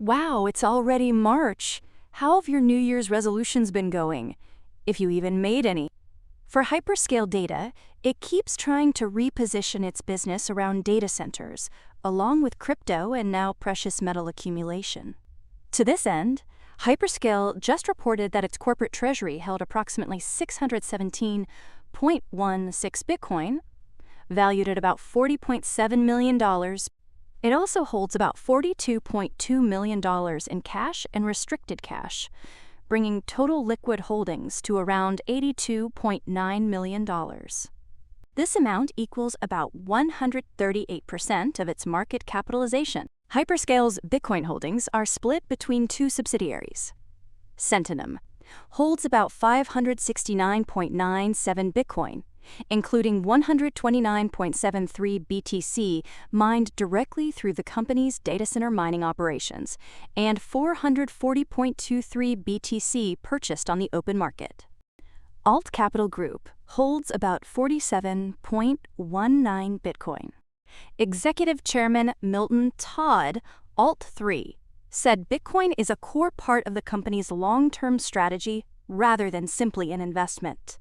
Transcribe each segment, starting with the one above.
Wow, it's already March. How have your New Year's resolutions been going? If you even made any. For Hyperscale Data, it keeps trying to reposition its business around data centers, along with crypto and now precious metal accumulation. To this end, Hyperscale just reported that its corporate treasury held approximately 617.16 Bitcoin, valued at about $40.7 million. It also holds about $42.2 million in cash and restricted cash, bringing total liquid holdings to around $82.9 million. This amount equals about 138% of its market capitalization. Hyperscale's Bitcoin holdings are split between two subsidiaries. Sentinum holds about 569.97 Bitcoin, including 129.73 BTC mined directly through the company's data center mining operations, and 440.23 BTC purchased on the open market. Alt Capital Group holds about 47.19 Bitcoin. Executive Chairman Milton Todd, Alt3, said Bitcoin is a core part of the company's long-term strategy rather than simply an investment.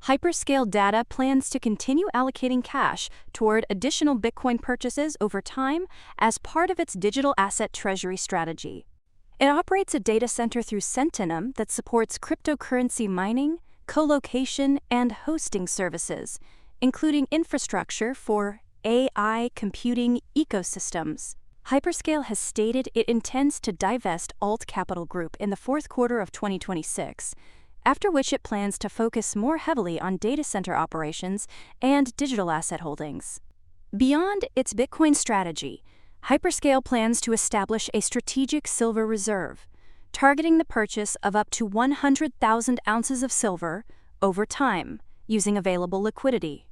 Hyperscale Data plans to continue allocating cash toward additional Bitcoin purchases over time as part of its digital asset treasury strategy. It operates a data center through Sentinum that supports cryptocurrency mining, co-location, and hosting services, including infrastructure for AI computing ecosystems. Hyperscale has stated it intends to divest Alt Capital Group in the fourth quarter of 2026, after which it plans to focus more heavily on data center operations and digital asset holdings. Beyond its Bitcoin strategy, Hyperscale plans to establish a strategic silver reserve, targeting the purchase of up to 100,000 ounces of silver over time, using available liquidity.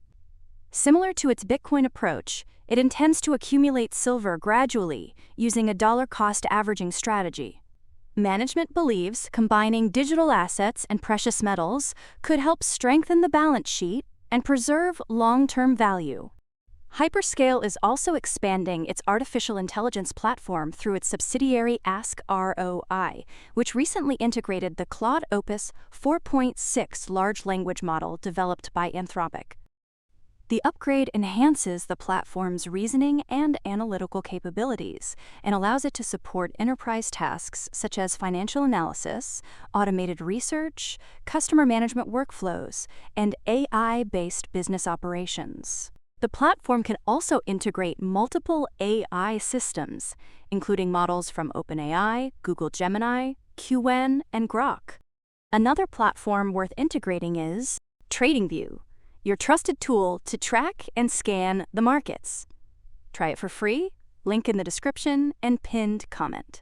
Similar to its Bitcoin approach, it intends to accumulate silver gradually using a dollar-cost averaging strategy. Management believes combining digital assets and precious metals could help strengthen the balance sheet and preserve long-term value. Hyperscale is also expanding its artificial intelligence platform through its subsidiary Ascencore, which recently integrated the Claude Opus 4.6 large language model developed by Anthropic. The upgrade enhances the platform's reasoning and analytical capabilities and allows it to support enterprise tasks such as financial analysis, automated research, customer management workflows, and AI-based business operations. The platform can also integrate multiple AI systems, including models from OpenAI, Google Gemini, QN, and Grok. Another platform worth integrating is TradingView, your trusted tool to track and scan the markets. Try it for free, link in the description and pinned comment.